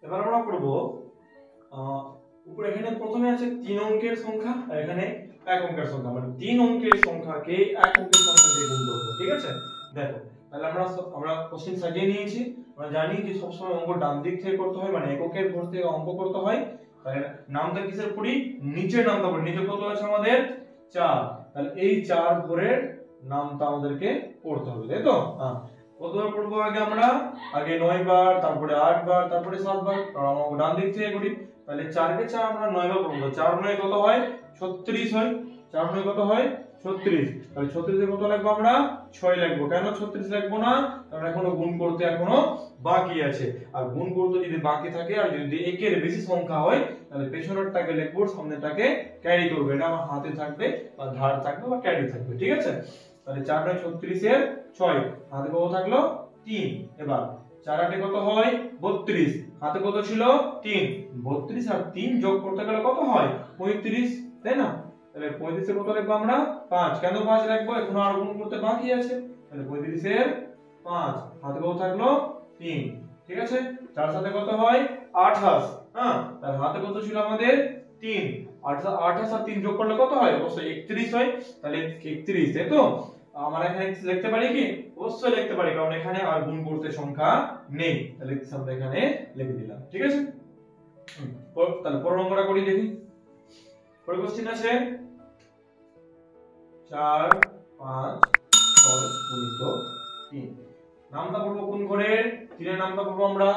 এবার আমরা করব উপরে এখানে প্রথমে আছে 3 অঙ্কের সংখ্যা আর এখানে 1 অঙ্কের সংখ্যা, মানে 3 অঙ্কের সংখ্যাকে 1 অঙ্কের সংখ্যা দিয়ে গুণ করব। ঠিক আছে, দেখো তাহলে আমরা কোশ্চেন সাজিয়ে নিয়েছি। আমরা জানি যে সব সময় অঙ্ক ডান দিক থেকে করতে হয়, মানে এককের ঘর থেকে অঙ্ক করতে হয়। তাহলে নামটা কিসের পড়ি, নিচের নামটা পড়ি। নিচে কত আছে আমাদের 4, তাহলে এই 4 ঘরের নামটা আমাদেরকে পড়তে হবে, তাই তো? হ্যাঁ, কতবার পড়বো আগে 9 বার, তারপরে 8 বার, তারপরে 7 বার। আমরা ডান দিক থেকে করি, তাহলে 4 কে 4 আমরা 9 বার পড়বো। 4 9 কত হয় 36 হয়। 4 9 কত হয় 36। তাহলে 36 এর কত লিখবো আমরা 6 লিখবো। কেন 36 লিখবো না, কারণ এখনো গুণ করতে বাকি আছে। আর গুণ করতে যদি বাকি থাকে আর যদি একের বেশি সংখ্যা হয় তাহলে পেছনেরটাকে লিখবো, সামনেরটাকে ক্যারি করব। এটা আমার হাতে থাকবে বা ধার থাকবে বা ক্যারি থাকবে। ঠিক আছে, তাহলে 4 9 36 এর 6, হাতে কত থাকলো 3। এবার 4 8 কত হয় 32, হাতে কত ছিল 3। 32 আর 3 যোগ করতে গেলে কত হয় 35, তাই না? তাহলে 35 এর কত লিখবো আমরা 5। কেন 5 লিখবো, এখনো আর গুণ করতে বাকি আছে। তাহলে 35 এর 5, হাতে কত থাকলো 3। ঠিক আছে, 4 সাথে কত হয় 28। হ্যাঁ, তার হাতে কত ছিল আমাদের 3। 28 আর 3 যোগ করলে কত হয়, অবশ্যই 31 হয়। তাহলে 31, তাই তো? আমরা এখানে লিখতে পারি কি, অবশ্যই লিখতে পারি, কারণ এখানে আর গুণ করতে সংখ্যা নেই। তাহলে আমরা এখানে লিখে দিলাম। ঠিক আছে, তাহলে পরের অঙ্কটা করি, দেখি। পরের কোশ্চেন আছে 4 5 6 গুণিত 3। নামটা পড়বো কোন ঘরের, 3 এর নামটা পড়বো আমরা,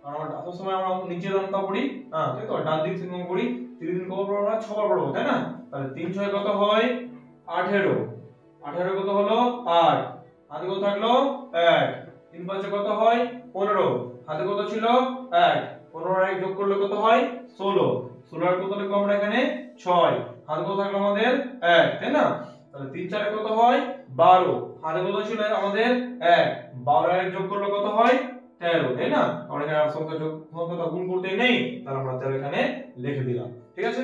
কারণ আমরা সব সময় আমরা নিচের নামটা পড়ি। হ্যাঁ, তাই তো? ডান দিক থেকে করি। 3 দিন কত পড়বো আমরা 6 বার পড়বো, তাই না? তাহলে 3 6 কত হয় 18। 18 কত হলো 8, হাতে কত থাকলো 1। 3 5 কত হয় 15, হাতে কত ছিল 1। 15 আর 1 যোগ করলে কত হয় 16। 16 আর কত লিখবো আমরা এখানে 6, হাতে কত থাকলো আমাদের 1, তাই না? তাহলে 3 4 কত হয় 12, হাতে কত ছিল আমাদের 1। 12 আর 1 যোগ করলে কত হয় 13, তাই না? আমরা এখানে সংখ্যা যোগ সংখ্যাটা গুণ করতে নেই, তাহলে আমরা 13 এখানে লিখে দিলাম। ঠিক আছে।